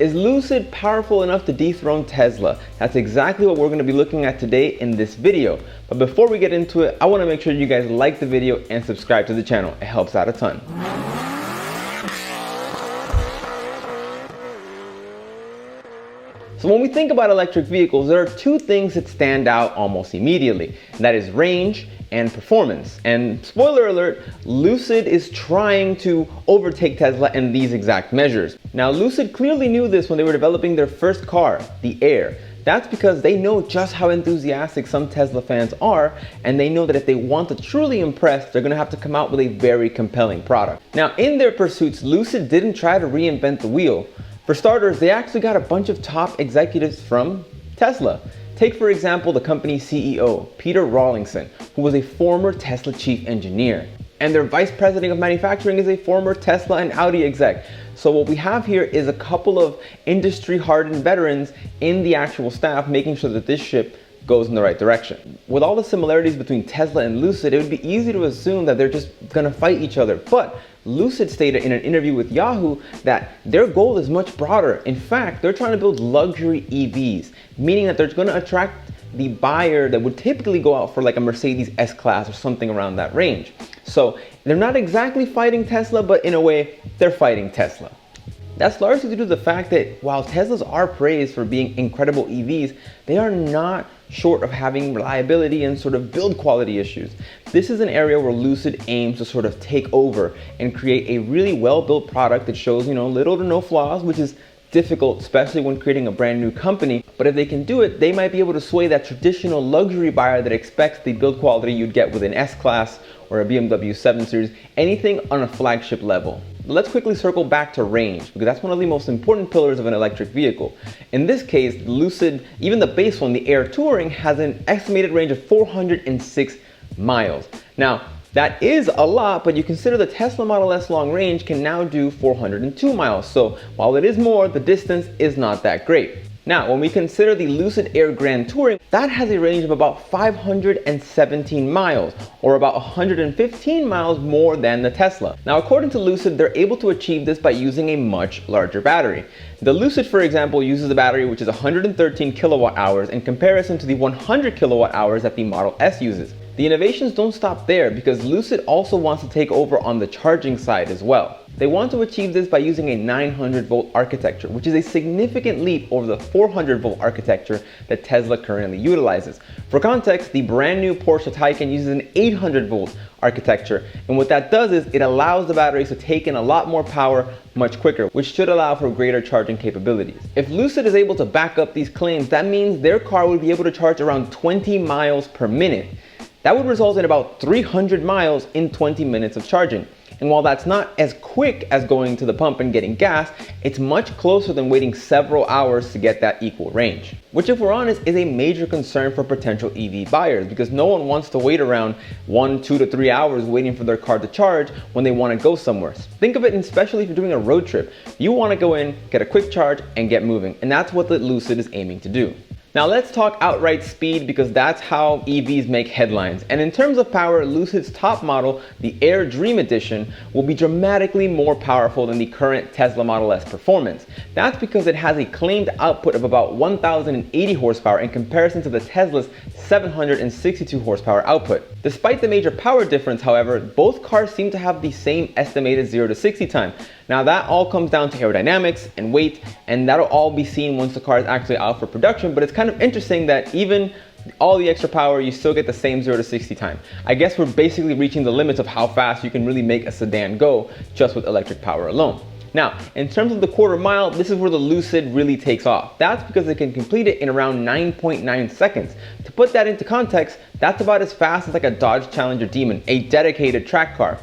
Is Lucid powerful enough to dethrone Tesla? That's exactly what we're going to be looking at today in this video. But before we get into it, I want to make sure you guys like the video and subscribe to the channel. It helps out a ton. So when we think about electric vehicles, there are two things that stand out almost immediately, and that is range and performance. And spoiler alert, Lucid is trying to overtake Tesla in these exact measures. Now, Lucid clearly knew this when they were developing their first car, the Air. That's because they know just how enthusiastic some Tesla fans are, and they know that if they want to truly impress, they're gonna have to come out with a very compelling product. Now, in their pursuits, Lucid didn't try to reinvent the wheel. For starters, they actually got a bunch of top executives from Tesla. Take, for example, the company's CEO, Peter Rawlinson, who was a former Tesla chief engineer. And their vice president of manufacturing is a former Tesla and Audi exec. So what we have here is a couple of industry-hardened veterans in the actual staff, making sure that this ship goes in the right direction. With all the similarities between Tesla and Lucid, it would be easy to assume that they're just gonna fight each other. But Lucid stated in an interview with Yahoo that their goal is much broader. In fact, they're trying to build luxury EVs, meaning that they're gonna attract the buyer that would typically go out for like a Mercedes S-Class or something around that range. So they're not exactly fighting Tesla, but in a way, they're fighting Tesla. That's largely due to the fact that while Teslas are praised for being incredible EVs, they are not short of having reliability and sort of build quality issues. This is an area where Lucid aims to sort of take over and create a really well-built product that shows, little to no flaws, which is difficult, especially when creating a brand new company. But if they can do it, they might be able to sway that traditional luxury buyer that expects the build quality you'd get with an S-Class or a BMW 7 Series, anything on a flagship level. Let's quickly circle back to range, because that's one of the most important pillars of an electric vehicle. In this case, Lucid, even the base one, the Air Touring, has an estimated range of 406 miles. Now, that is a lot, but you consider the Tesla Model S long range can now do 402 miles. So while it is more, the distance is not that great. Now, when we consider the Lucid Air Grand Touring, that has a range of about 517 miles, or about 115 miles more than the Tesla. Now, according to Lucid, they're able to achieve this by using a much larger battery. The Lucid, for example, uses a battery which is 113 kilowatt hours in comparison to the 100 kilowatt hours that the Model S uses. The innovations don't stop there, because Lucid also wants to take over on the charging side as well. They want to achieve this by using a 900 volt architecture, which is a significant leap over the 400 volt architecture that Tesla currently utilizes. For context, the brand new Porsche Taycan uses an 800 volt architecture, and what that does is it allows the batteries to take in a lot more power much quicker, which should allow for greater charging capabilities. If Lucid is able to back up these claims, that means their car would be able to charge around 20 miles per minute. That would result in about 300 miles in 20 minutes of charging. And while that's not as quick as going to the pump and getting gas, it's much closer than waiting several hours to get that equal range. Which, if we're honest, is a major concern for potential EV buyers, because no one wants to wait around 1, 2 to 3 hours waiting for their car to charge when they want to go somewhere. Think of it, especially if you're doing a road trip. You want to go in, get a quick charge, and get moving. And that's what the Lucid is aiming to do. Now let's talk outright speed, because that's how EVs make headlines. And in terms of power, Lucid's top model, the Air Dream Edition, will be dramatically more powerful than the current Tesla Model S performance. That's because it has a claimed output of about 1,080 horsepower in comparison to the Tesla's 762 horsepower output. Despite the major power difference, however, both cars seem to have the same estimated 0 to 60 time. Now that all comes down to aerodynamics and weight, and that'll all be seen once the car is actually out for production, but it's kind of interesting that even all the extra power, you still get the same 0 to 60 time. I guess we're basically reaching the limits of how fast you can really make a sedan go just with electric power alone. Now, in terms of the quarter mile, this is where the Lucid really takes off. That's because it can complete it in around 9.9 seconds. To put that into context, that's about as fast as like a Dodge Challenger Demon, a dedicated track car.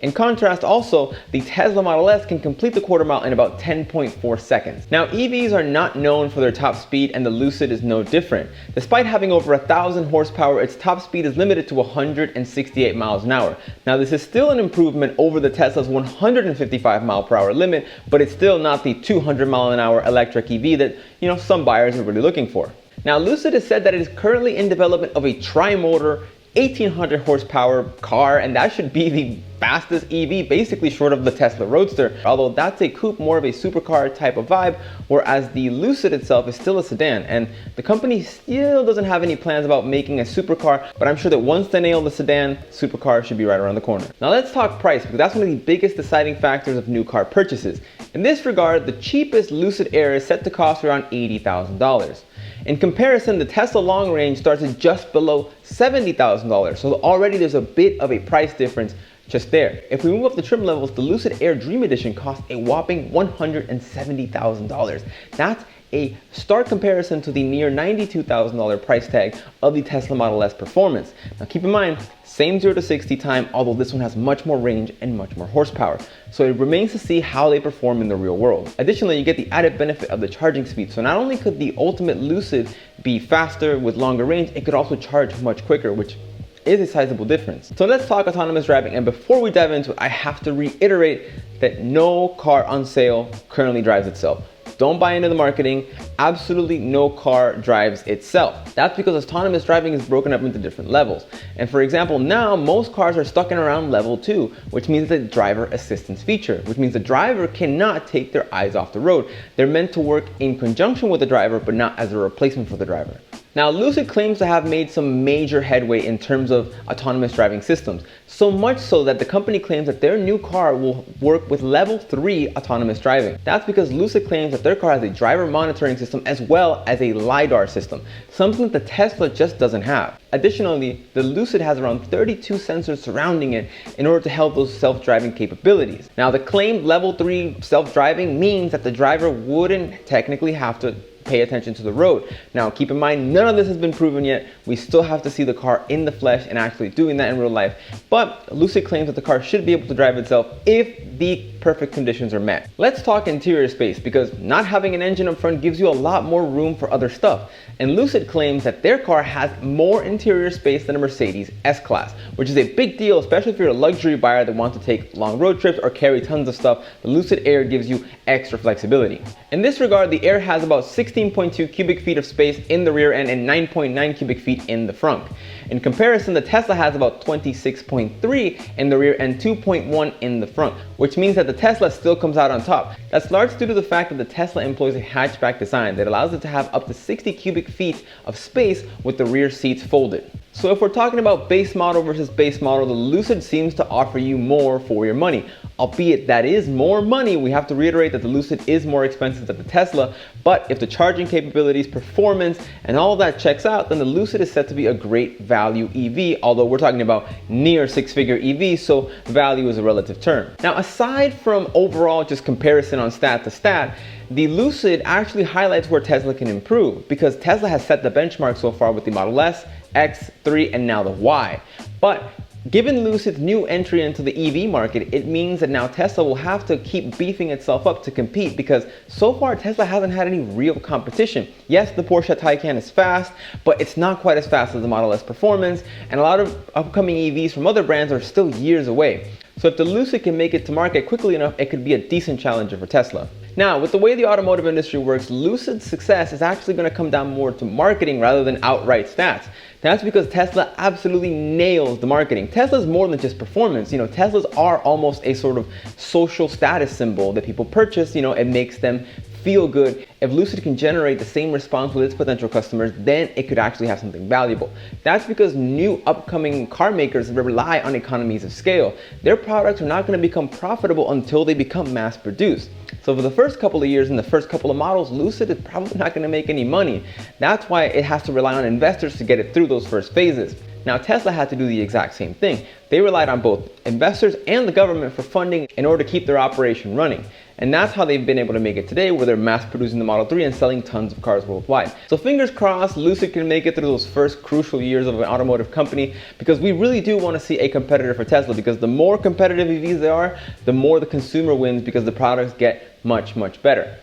In contrast, also, the Tesla Model S can complete the quarter mile in about 10.4 seconds. Now, EVs are not known for their top speed, and the Lucid is no different. Despite having over 1,000 horsepower, its top speed is limited to 168 miles an hour. Now, this is still an improvement over the Tesla's 155 mile per hour limit, but it's still not the 200 mile an hour electric EV that, some buyers are really looking for. Now, Lucid has said that it is currently in development of a tri-motor 1,800 horsepower car, and that should be the fastest EV, basically short of the Tesla Roadster, although that's a coupe, more of a supercar type of vibe, whereas the Lucid itself is still a sedan, and the company still doesn't have any plans about making a supercar, but I'm sure that once they nail the sedan, supercar should be right around the corner. Now let's talk price, because that's one of the biggest deciding factors of new car purchases. In this regard, the cheapest Lucid Air is set to cost around $80,000. In comparison, the Tesla long range starts at just below $70,000, so already there's a bit of a price difference just there. If we move up the trim levels, the Lucid Air Dream Edition costs a whopping $170,000. That's a stark comparison to the near $92,000 price tag of the Tesla Model S Performance. Now keep in mind, same 0 to 60 time, although this one has much more range and much more horsepower. So it remains to see how they perform in the real world. Additionally, you get the added benefit of the charging speed. So not only could the ultimate Lucid be faster with longer range, it could also charge much quicker, which is a sizable difference. So let's talk autonomous driving, and before we dive into it, I have to reiterate that no car on sale currently drives itself. Don't buy into the marketing. Absolutely no car drives itself. That's because autonomous driving is broken up into different levels. And for example, now most cars are stuck in around level 2, which means the driver assistance feature, which means the driver cannot take their eyes off the road. They're meant to work in conjunction with the driver, but not as a replacement for the driver. Now, Lucid claims to have made some major headway in terms of autonomous driving systems, so much so that the company claims that their new car will work with level 3 autonomous driving. That's because Lucid claims that their car has a driver monitoring system as well as a LiDAR system, something that the Tesla just doesn't have. Additionally, the Lucid has around 32 sensors surrounding it in order to help those self-driving capabilities. Now, the claimed level 3 self-driving means that the driver wouldn't technically have to pay attention to the road. Now, keep in mind, none of this has been proven yet. We still have to see the car in the flesh and actually doing that in real life. But Lucid claims that the car should be able to drive itself if the perfect conditions are met. Let's talk interior space, because not having an engine up front gives you a lot more room for other stuff. And Lucid claims that their car has more interior space than a Mercedes S-Class, which is a big deal, especially if you're a luxury buyer that wants to take long road trips or carry tons of stuff. The Lucid Air gives you extra flexibility. In this regard, the Air has about 16.2 cubic feet of space in the rear end and 9.9 cubic feet in the front. In comparison, the Tesla has about 26.3 in the rear and 2.1 in the front, which means that the Tesla still comes out on top. That's largely due to the fact that the Tesla employs a hatchback design that allows it to have up to 60 cubic feet of space with the rear seats folded. So if we're talking about base model versus base model, the Lucid seems to offer you more for your money. Albeit that is more money, we have to reiterate that the Lucid is more expensive than the Tesla, but if the charging capabilities, performance, and all of that checks out, then the Lucid is set to be a great value EV, although we're talking about near six-figure EV, so value is a relative term. Now, aside from overall just comparison on stat to stat, the Lucid actually highlights where Tesla can improve, because Tesla has set the benchmark so far with the Model S, X, 3, and now the Y. But given Lucid's new entry into the EV market, it means that now Tesla will have to keep beefing itself up to compete, because so far Tesla hasn't had any real competition. Yes, the Porsche Taycan is fast, but it's not quite as fast as the Model S Performance, and a lot of upcoming EVs from other brands are still years away. So if the Lucid can make it to market quickly enough, it could be a decent challenger for Tesla. Now, with the way the automotive industry works, Lucid's success is actually going to come down more to marketing rather than outright stats. That's because Tesla absolutely nails the marketing. Tesla's more than just performance. Teslas are almost a sort of social status symbol that people purchase. It makes them feel good. If Lucid can generate the same response with its potential customers, then it could actually have something valuable. That's because new upcoming car makers rely on economies of scale. Their products are not going to become profitable until they become mass produced. So for the first couple of years and the first couple of models, Lucid is probably not going to make any money. That's why it has to rely on investors to get it through those first phases. Now, Tesla had to do the exact same thing. They relied on both investors and the government for funding in order to keep their operation running. And that's how they've been able to make it today, where they're mass producing the Model 3 and selling tons of cars worldwide. So fingers crossed, Lucid can make it through those first crucial years of an automotive company, because we really do want to see a competitor for Tesla, because the more competitive EVs they are, the more the consumer wins, because the products get much, much better.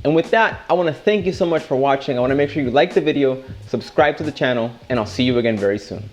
And with that, I want to thank you so much for watching. I want to make sure you like the video, subscribe to the channel, and I'll see you again very soon.